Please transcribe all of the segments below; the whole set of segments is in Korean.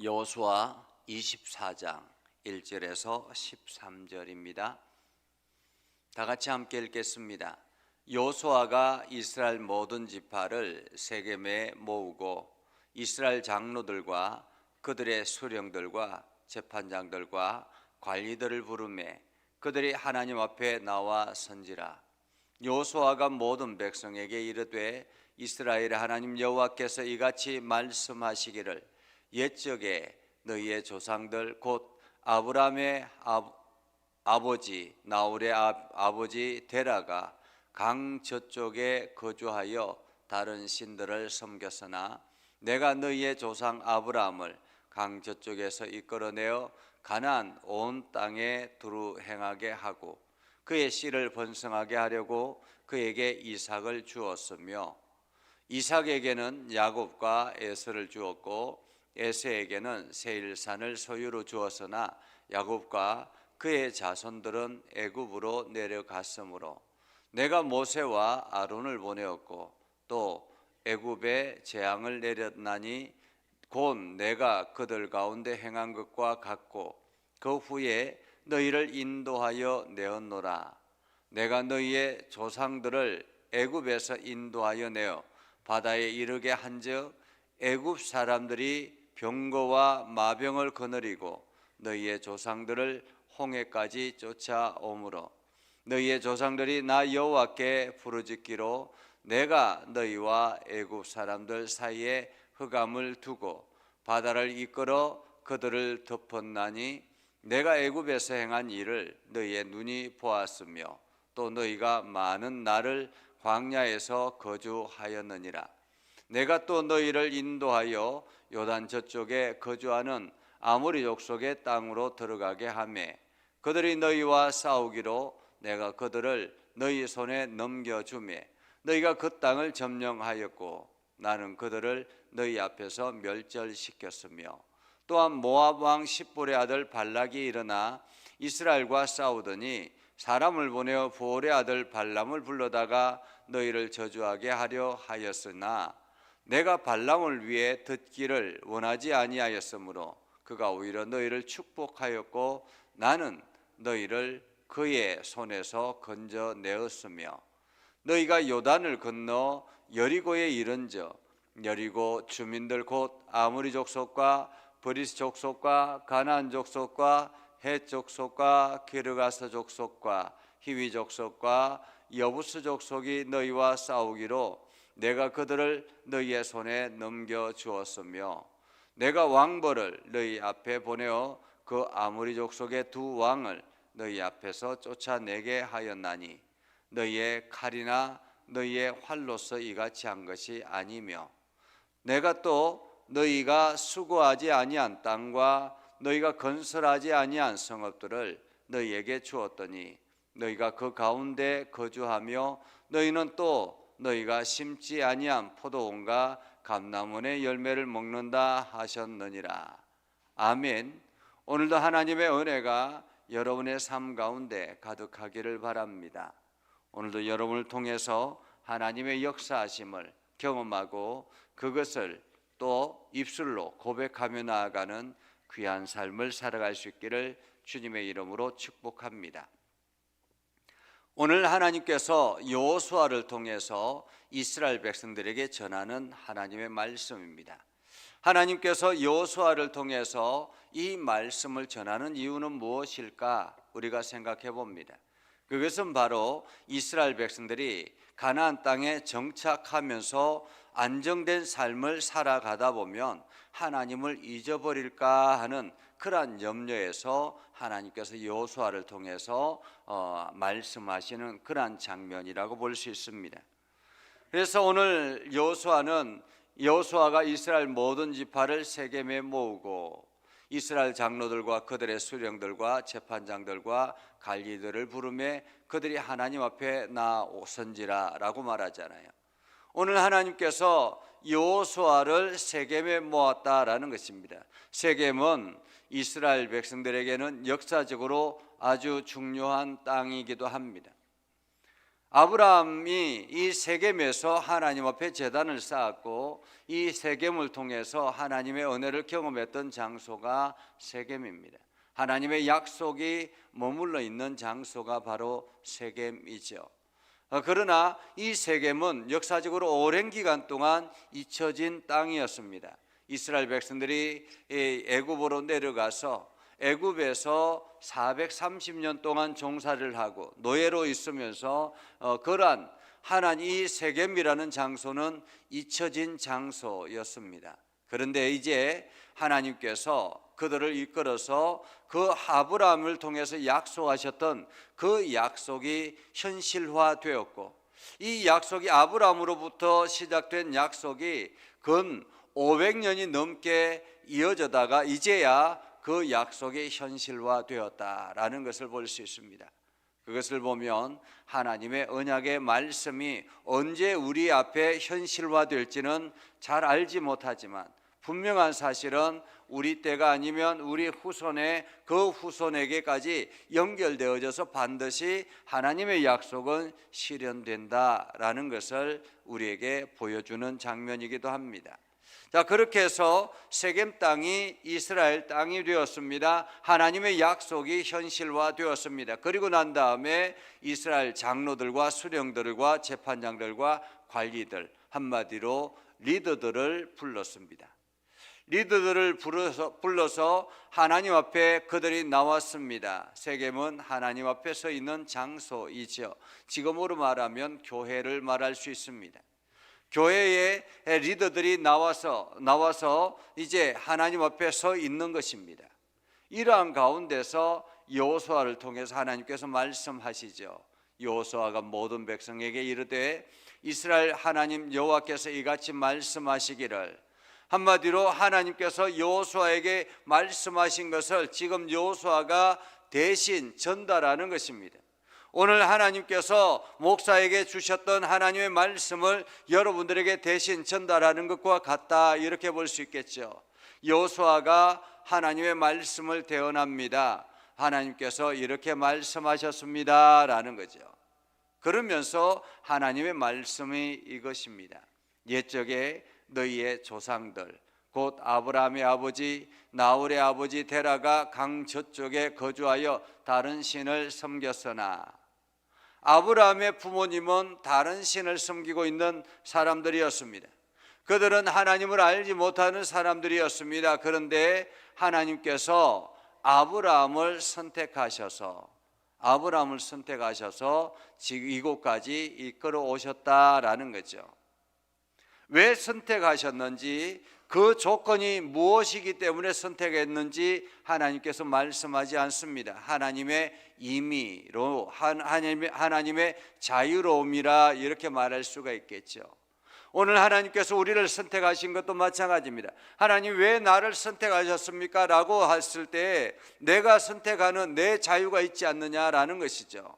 여호수아 24장 1절에서 13절입니다. 다 같이 함께 읽겠습니다. 여호수아가 이스라엘 모든 지파를 세겜에 모으고 이스라엘 장로들과 그들의 수령들과 재판장들과 관리들을 부르매 그들이 하나님 앞에 나와 선지라. 여호수아가 모든 백성에게 이르되 이스라엘의 하나님 여호와께서 이같이 말씀하시기를 옛적에 너희의 조상들 곧 아브라함의 아버지 나홀의 아버지 데라가 강 저쪽에 거주하여 다른 신들을 섬겼으나 내가 너희의 조상 아브라함을 강 저쪽에서 이끌어내어 가나안 온 땅에 두루 행하게 하고 그의 씨를 번성하게 하려고 그에게 이삭을 주었으며 이삭에게는 야곱과 에서를 주었고 에서에게는 세일산을 소유로 주었으나 야곱과 그의 자손들은 애굽으로 내려갔으므로 내가 모세와 아론을 보내었고 또 애굽에 재앙을 내렸나니 곧 내가 그들 가운데 행한 것과 같고 그 후에 너희를 인도하여 내었노라. 내가 너희의 조상들을 애굽에서 인도하여 내어 바다에 이르게 한즉 애굽 사람들이 병거와 마병을 거느리고 너희의 조상들을 홍해까지 쫓아오므로 너희의 조상들이 나 여호와께 부르짖기로 내가 너희와 애굽 사람들 사이에 흑암을 두고 바다를 이끌어 그들을 덮었나니 내가 애굽에서 행한 일을 너희의 눈이 보았으며 또 너희가 많은 날을 광야에서 거주하였느니라. 내가 또 너희를 인도하여 요단 저쪽에 거주하는 아모리 족속의 땅으로 들어가게 하매 그들이 너희와 싸우기로 내가 그들을 너희 손에 넘겨주매 너희가 그 땅을 점령하였고 나는 그들을 너희 앞에서 멸절시켰으며 또한 모압 왕 십볼의 아들 발락이 일어나 이스라엘과 싸우더니 사람을 보내어 부올의 아들 발람을 불러다가 너희를 저주하게 하려 하였으나 내가 발람을 위해 듣기를 원하지 아니하였으므로 그가 오히려 너희를 축복하였고 나는 너희를 그의 손에서 건져내었으며 너희가 요단을 건너 여리고에 이른저 여리고 주민들 곧 아모리 족속과 브리스 족속과 가나안 족속과 헷 족속과 기르가스 족속과 히위 족속과 여부스 족속이 너희와 싸우기로 내가 그들을 너희의 손에 넘겨주었으며 내가 왕벌을 너희 앞에 보내어 그 아모리 족속의 두 왕을 너희 앞에서 쫓아내게 하였나니 너희의 칼이나 너희의 활로서 이같이 한 것이 아니며 내가 또 너희가 수고하지 아니한 땅과 너희가 건설하지 아니한 성읍들을 너희에게 주었더니 너희가 그 가운데 거주하며 너희는 또 너희가 심지 아니한 포도원과 감람원의 열매를 먹는다 하셨느니라. 아멘. 오늘도 하나님의 은혜가 여러분의 삶 가운데 가득하기를 바랍니다. 오늘도 여러분을 통해서 하나님의 역사하심을 경험하고 그것을 또 입술로 고백하며 나아가는 귀한 삶을 살아갈 수 있기를 주님의 이름으로 축복합니다. 오늘 하나님께서 여호수아를 통해서 이스라엘 백성들에게 전하는 하나님의 말씀입니다. 하나님께서 여호수아를 통해서 이 말씀을 전하는 이유는 무엇일까? 우리가 생각해 봅니다. 그것은 바로 이스라엘 백성들이 가나안 땅에 정착하면서 안정된 삶을 살아가다 보면 하나님을 잊어버릴까 하는 그러한 염려에서 하나님께서 여호수아를 통해서 말씀하시는 그러한 장면이라고 볼 수 있습니다. 그래서 오늘 여호수아가 이스라엘 모든 지파를 세겜에 모으고 이스라엘 장로들과 그들의 수령들과 재판장들과 관리들을 부르며 그들이 하나님 앞에 나오선지라라고 말하잖아요. 오늘 하나님께서 여호수아를 세겜에 모았다라는 것입니다. 세겜은 이스라엘 백성들에게는 역사적으로 아주 중요한 땅이기도 합니다. 아브라함이 이 세겜에서 하나님 앞에 제단을 쌓았고 이 세겜을 통해서 하나님의 은혜를 경험했던 장소가 세겜입니다. 하나님의 약속이 머물러 있는 장소가 바로 세겜이죠. 그러나 이 세겜은 역사적으로 오랜 기간 동안 잊혀진 땅이었습니다. 이스라엘 백성들이 애굽으로 내려가서 애굽에서 430년 동안 종살이를 하고 노예로 있으면서 그러한 하나님 이 세겜이라는 장소는 잊혀진 장소였습니다. 그런데 이제 하나님께서 그들을 이끌어서 그 아브라함을 통해서 약속하셨던 그 약속이 현실화되었고 이 약속이 아브라함으로부터 시작된 약속이 근 500년이 넘게 이어져다가 이제야 그 약속이 현실화되었다라는 것을 볼 수 있습니다. 그것을 보면 하나님의 언약의 말씀이 언제 우리 앞에 현실화될지는 잘 알지 못하지만 분명한 사실은 우리 때가 아니면 우리 후손의 그 후손에게까지 연결되어져서 반드시 하나님의 약속은 실현된다라는 것을 우리에게 보여주는 장면이기도 합니다. 자, 그렇게 해서 세겜 땅이 이스라엘 땅이 되었습니다. 하나님의 약속이 현실화되었습니다. 그리고 난 다음에 이스라엘 장로들과 수령들과 재판장들과 관리들, 한마디로 리더들을 불렀습니다. 리더들을 불러서 하나님 앞에 그들이 나왔습니다. 세겜은 하나님 앞에 서 있는 장소이죠. 지금으로 말하면 교회를 말할 수 있습니다. 교회의 리더들이 나와서 이제 하나님 앞에 서 있는 것입니다. 이러한 가운데서 여호수아를 통해서 하나님께서 말씀하시죠. 여호수아가 모든 백성에게 이르되 이스라엘 하나님 여호와께서 이같이 말씀하시기를, 한마디로 하나님께서 여호수아에게 말씀하신 것을 지금 여호수아가 대신 전달하는 것입니다. 오늘 하나님께서 목사에게 주셨던 하나님의 말씀을 여러분들에게 대신 전달하는 것과 같다, 이렇게 볼 수 있겠죠. 여호수아가 하나님의 말씀을 대언합니다. 하나님께서 이렇게 말씀하셨습니다 라는 거죠. 그러면서 하나님의 말씀이 이것입니다. 옛적에 너희의 조상들 곧 아브라함의 아버지 나홀의 아버지 데라가 강 저쪽에 거주하여 다른 신을 섬겼으나, 아브라함의 부모님은 다른 신을 섬기고 있는 사람들이었습니다. 그들은 하나님을 알지 못하는 사람들이었습니다. 그런데 하나님께서 아브라함을 선택하셔서 지금 이곳까지 이끌어 오셨다라는 거죠. 왜 선택하셨는지, 그 조건이 무엇이기 때문에 선택했는지 하나님께서 말씀하지 않습니다. 하나님의 임의로, 하나님의 자유로움이라 이렇게 말할 수가 있겠죠. 오늘 하나님께서 우리를 선택하신 것도 마찬가지입니다. 하나님 왜 나를 선택하셨습니까? 라고 했을 때 내가 선택하는 내 자유가 있지 않느냐라는 것이죠.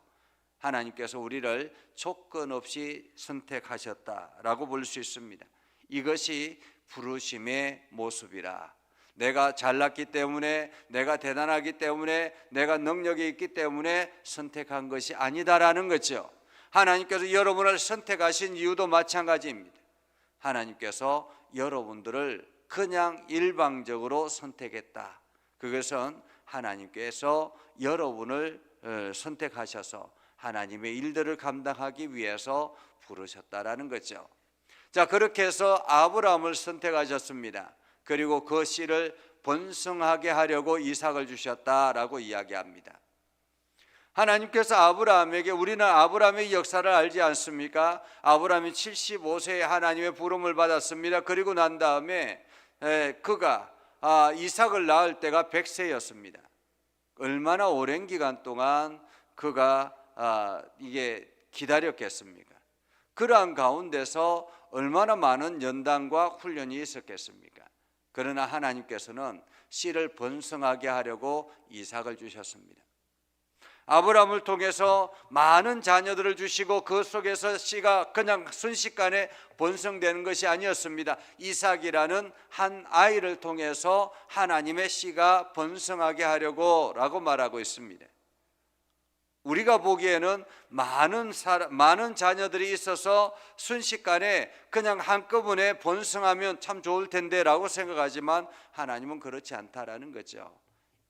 하나님께서 우리를 조건 없이 선택하셨다라고 볼 수 있습니다. 이것이 부르심의 모습이라. 내가 잘났기 때문에, 내가 대단하기 때문에, 내가 능력이 있기 때문에 선택한 것이 아니다라는 거죠. 하나님께서 여러분을 선택하신 이유도 마찬가지입니다. 하나님께서 여러분들을 그냥 일방적으로 선택했다. 그것은 하나님께서 여러분을 선택하셔서 하나님의 일들을 감당하기 위해서 부르셨다라는 거죠. 자, 그렇게 해서 아브라함을 선택하셨습니다. 그리고 그 씨를 번성하게 하려고 이삭을 주셨다라고 이야기합니다. 하나님께서 아브라함에게, 우리는 아브라함의 역사를 알지 않습니까? 아브라함이 75세에 하나님의 부름을 받았습니다. 그리고 난 다음에 그가 이삭을 낳을 때가 100세였습니다. 얼마나 오랜 기간 동안 그가 이게 기다렸겠습니까? 그러한 가운데서 얼마나 많은 연단과 훈련이 있었겠습니까? 그러나 하나님께서는 씨를 번성하게 하려고 이삭을 주셨습니다. 아브라함을 통해서 많은 자녀들을 주시고 그 속에서 씨가 그냥 순식간에 번성되는 것이 아니었습니다. 이삭이라는 한 아이를 통해서 하나님의 씨가 번성하게 하려고 라고 말하고 있습니다. 우리가 보기에는 많은 자녀들이 있어서 순식간에 그냥 한꺼번에 번성하면 참 좋을 텐데라고 생각하지만 하나님은 그렇지 않다라는 거죠.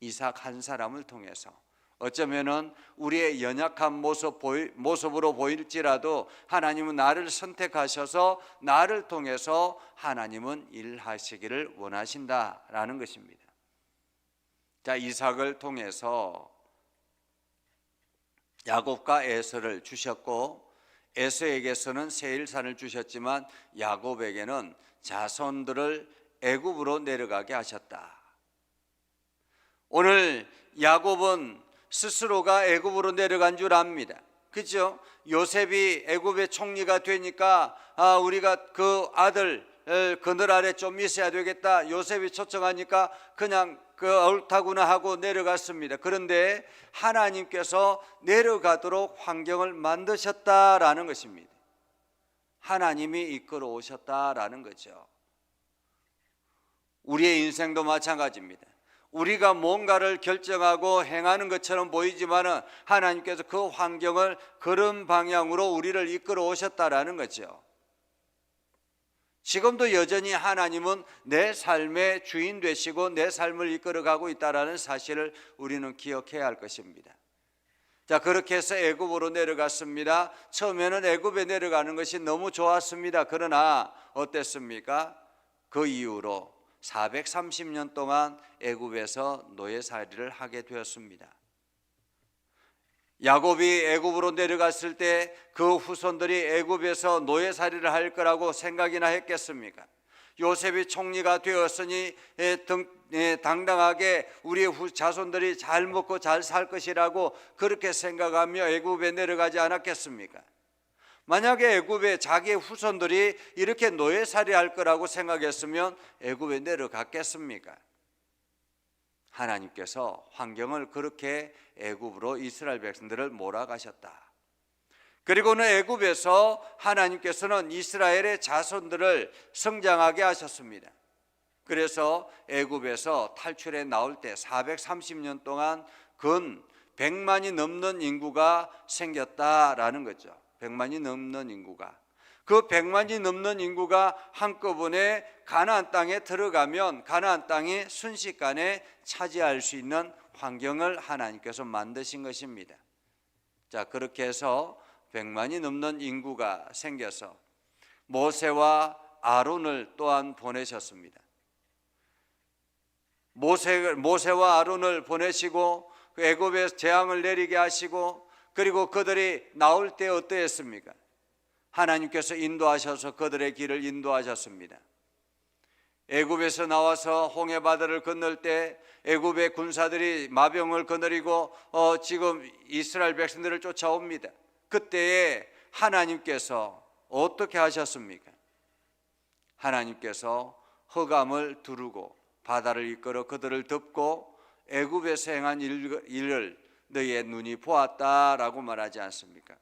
이삭 한 사람을 통해서 어쩌면은 우리의 연약한 모습으로 보일지라도 하나님은 나를 선택하셔서 나를 통해서 하나님은 일하시기를 원하신다라는 것입니다. 자, 이삭을 통해서 야곱과 에서를 주셨고 에서에게서는 세일산을 주셨지만 야곱에게는 자손들을 애굽으로 내려가게 하셨다. 오늘 야곱은 스스로가 애굽으로 내려간 줄 압니다. 그죠? 요셉이 애굽의 총리가 되니까 우리가 그 아들 그늘 아래 좀 있어야 되겠다. 요셉이 초청하니까 그냥 옳다구나 하고 내려갔습니다. 그런데 하나님께서 내려가도록 환경을 만드셨다라는 것입니다. 하나님이 이끌어 오셨다라는 거죠. 우리의 인생도 마찬가지입니다. 우리가 뭔가를 결정하고 행하는 것처럼 보이지만은 하나님께서 그 환경을 그런 방향으로 우리를 이끌어 오셨다라는 거죠. 지금도 여전히 하나님은 내 삶의 주인 되시고 내 삶을 이끌어가고 있다는 사실을 우리는 기억해야 할 것입니다. 자, 그렇게 해서 애굽으로 내려갔습니다. 처음에는 애굽에 내려가는 것이 너무 좋았습니다. 그러나 어땠습니까? 그 이후로 430년 동안 애굽에서 노예살이를 하게 되었습니다. 야곱이 애굽으로 내려갔을 때 그 후손들이 애굽에서 노예살이를 할 거라고 생각이나 했겠습니까? 요셉이 총리가 되었으니 당당하게 우리의 자손들이 잘 먹고 잘 살 것이라고 그렇게 생각하며 애굽에 내려가지 않았겠습니까? 만약에 애굽에 자기의 후손들이 이렇게 노예살이 할 거라고 생각했으면 애굽에 내려갔겠습니까? 하나님께서 환경을 그렇게 애굽으로 이스라엘 백성들을 몰아가셨다. 그리고는 애굽에서 하나님께서는 이스라엘의 자손들을 성장하게 하셨습니다. 그래서 애굽에서 탈출해 나올 때 430년 동안 근 100만이 넘는 인구가 생겼다라는 거죠. 100만이 넘는 인구가. 그 100만이 넘는 인구가 한꺼번에 가나안 땅에 들어가면 가나안 땅이 순식간에 차지할 수 있는 환경을 하나님께서 만드신 것입니다. 자, 그렇게 해서 100만이 넘는 인구가 생겨서 모세와 아론을 또한 보내셨습니다. 모세와 아론을 보내시고 애굽에 재앙을 내리게 하시고 그리고 그들이 나올 때 어떠했습니까? 하나님께서 인도하셔서 그들의 길을 인도하셨습니다. 애굽에서 나와서 홍해바다를 건널 때 애굽의 군사들이 마병을 거느리고 지금 이스라엘 백성들을 쫓아옵니다. 그때에 하나님께서 어떻게 하셨습니까? 하나님께서 흑암을 두르고 바다를 이끌어 그들을 덮고 애굽에서 행한 일을 너희의 눈이 보았다라고 말하지 않습니까?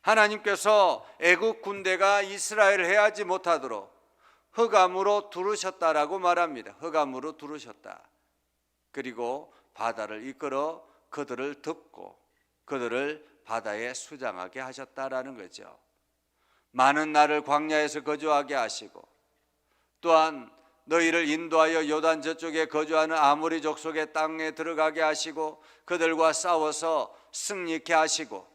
하나님께서 애굽 군대가 이스라엘을 해하지 못하도록 흑암으로 두르셨다라고 말합니다. 흑암으로 두르셨다. 그리고 바다를 이끌어 그들을 덮고 그들을 바다에 수장하게 하셨다라는 거죠. 많은 날을 광야에서 거주하게 하시고 또한 너희를 인도하여 요단 저쪽에 거주하는 아모리 족속의 땅에 들어가게 하시고 그들과 싸워서 승리케 하시고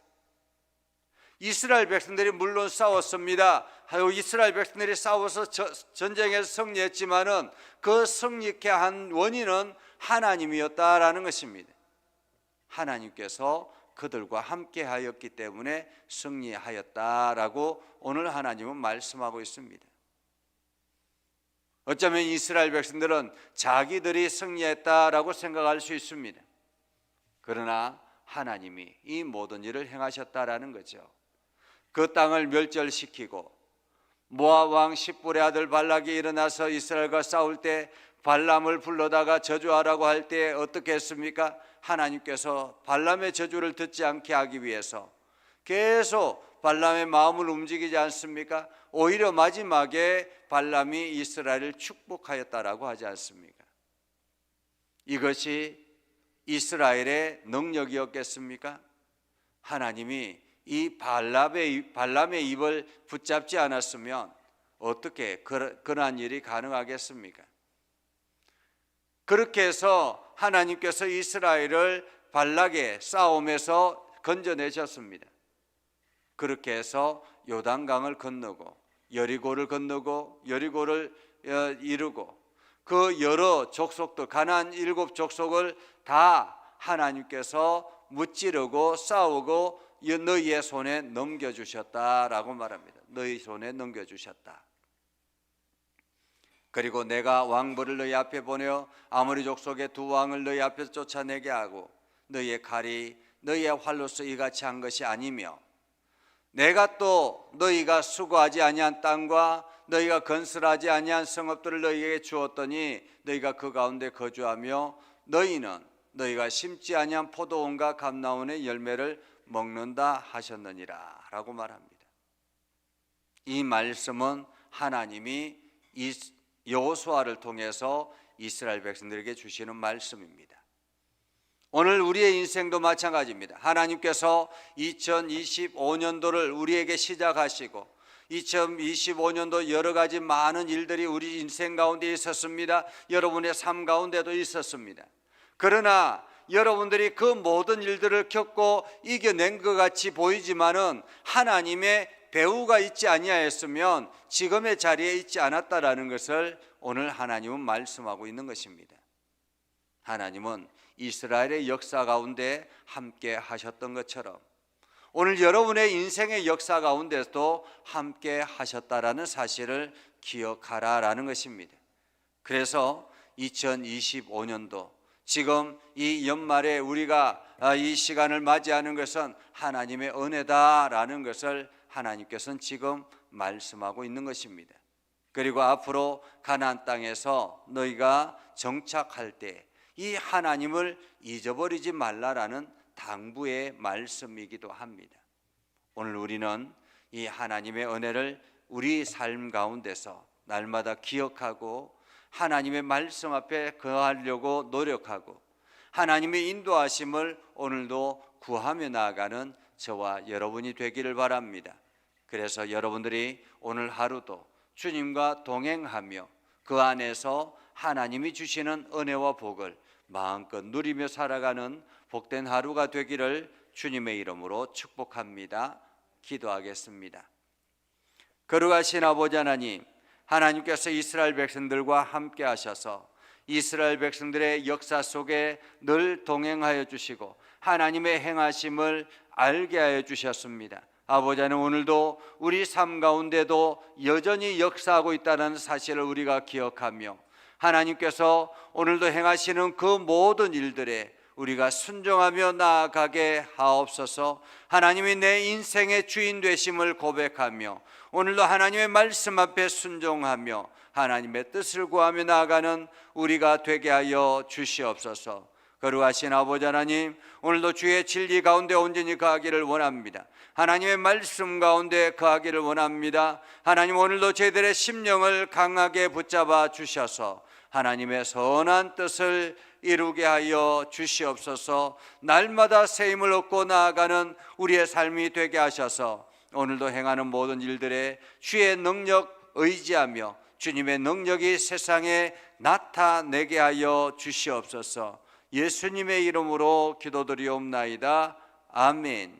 이스라엘 백성들이 물론 싸웠습니다. 이스라엘 백성들이 싸워서 전쟁에서 승리했지만은 그 승리케 한 원인은 하나님이었다라는 것입니다. 하나님께서 그들과 함께 하였기 때문에 승리하였다라고 오늘 하나님은 말씀하고 있습니다. 어쩌면 이스라엘 백성들은 자기들이 승리했다라고 생각할 수 있습니다. 그러나 하나님이 이 모든 일을 행하셨다라는 거죠. 그 땅을 멸절시키고 모압 왕 십볼의 아들 발락이 일어나서 이스라엘과 싸울 때 발람을 불러다가 저주하라고 할 때 어떻게 했습니까? 하나님께서 발람의 저주를 듣지 않게 하기 위해서 계속 발람의 마음을 움직이지 않습니까? 오히려 마지막에 발람이 이스라엘을 축복하였다라고 하지 않습니까? 이것이 이스라엘의 능력이었겠습니까? 하나님이 이 발람의 입을 붙잡지 않았으면 어떻게 그러한 일이 가능하겠습니까? 그렇게 해서 하나님께서 이스라엘을 발락의 싸움에서 건져내셨습니다. 그렇게 해서 요단강을 건너고 여리고를 건너고 여리고를 이루고 그 여러 족속들 가나안 7족속을 다 하나님께서 무찌르고 싸우고 너희의 손에 넘겨주셨다라고 말합니다. 너희 손에 넘겨주셨다. 그리고 내가 왕벌을 너희 앞에 보내어 아모리 족속의 두 왕을 너희 앞에서 쫓아내게 하고 너희의 칼이 너희의 활로서 이같이 한 것이 아니며 내가 또 너희가 수고하지 아니한 땅과 너희가 건설하지 아니한 성읍들을 너희에게 주었더니 너희가 그 가운데 거주하며 너희는 너희가 심지 아니한 포도원과 감나원의 열매를 먹는다 하셨느니라 라고 말합니다. 이 말씀은 하나님이 여호수아를 통해서 이스라엘 백성들에게 주시는 말씀입니다. 오늘 우리의 인생도 마찬가지입니다. 하나님께서 2025년도를 우리에게 시작하시고 2025년도 여러 가지 많은 일들이 우리 인생 가운데 있었습니다. 여러분의 삶 가운데도 있었습니다. 그러나 여러분들이 그 모든 일들을 겪고 이겨낸 것 같이 보이지만은 하나님의 배후가 있지 아니하였으면 지금의 자리에 있지 않았다라는 것을 오늘 하나님은 말씀하고 있는 것입니다. 하나님은 이스라엘의 역사 가운데 함께 하셨던 것처럼 오늘 여러분의 인생의 역사 가운데도 함께 하셨다라는 사실을 기억하라라는 것입니다. 그래서 2025년도 지금 이 연말에 우리가 이 시간을 맞이하는 것은 하나님의 은혜다라는 것을 하나님께서는 지금 말씀하고 있는 것입니다. 그리고 앞으로 가나안 땅에서 너희가 정착할 때 이 하나님을 잊어버리지 말라라는 당부의 말씀이기도 합니다. 오늘 우리는 이 하나님의 은혜를 우리 삶 가운데서 날마다 기억하고 하나님의 말씀 앞에 거하려고 노력하고 하나님의 인도하심을 오늘도 구하며 나아가는 저와 여러분이 되기를 바랍니다. 그래서 여러분들이 오늘 하루도 주님과 동행하며 그 안에서 하나님이 주시는 은혜와 복을 마음껏 누리며 살아가는 복된 하루가 되기를 주님의 이름으로 축복합니다. 기도하겠습니다. 거룩하신 아버지 하나님, 하나님께서 이스라엘 백성들과 함께 하셔서 이스라엘 백성들의 역사 속에 늘 동행하여 주시고 하나님의 행하심을 알게 하여 주셨습니다. 아버지 하나님, 오늘도 우리 삶 가운데도 여전히 역사하고 있다는 사실을 우리가 기억하며 하나님께서 오늘도 행하시는 그 모든 일들에 우리가 순종하며 나아가게 하옵소서. 하나님이 내 인생의 주인 되심을 고백하며 오늘도 하나님의 말씀 앞에 순종하며 하나님의 뜻을 구하며 나아가는 우리가 되게 하여 주시옵소서. 거룩하신 아버지 하나님, 오늘도 주의 진리 가운데 온전히 거하기를 원합니다. 하나님의 말씀 가운데 거하기를 원합니다. 하나님, 오늘도 저희들의 심령을 강하게 붙잡아 주셔서 하나님의 선한 뜻을 이루게 하여 주시옵소서. 날마다 새 힘을 얻고 나아가는 우리의 삶이 되게 하셔서 오늘도 행하는 모든 일들에 주의 능력 의지하며 주님의 능력이 세상에 나타내게 하여 주시옵소서. 예수님의 이름으로 기도드리옵나이다. 아멘.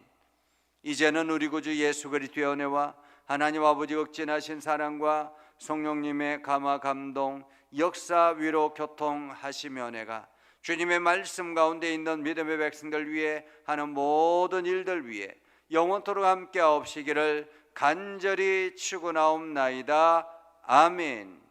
이제는 우리 구주 예수 그리스도의 은혜와 하나님 아버지 극진하신 사랑과 성령님의 감화 감동 역사 위로 교통하시며 은혜가 주님의 말씀 가운데 있는 믿음의 백성들 위해 하는 모든 일들 위해 영원토록 함께 하옵시기를 간절히 축원하옵나이다. 아멘.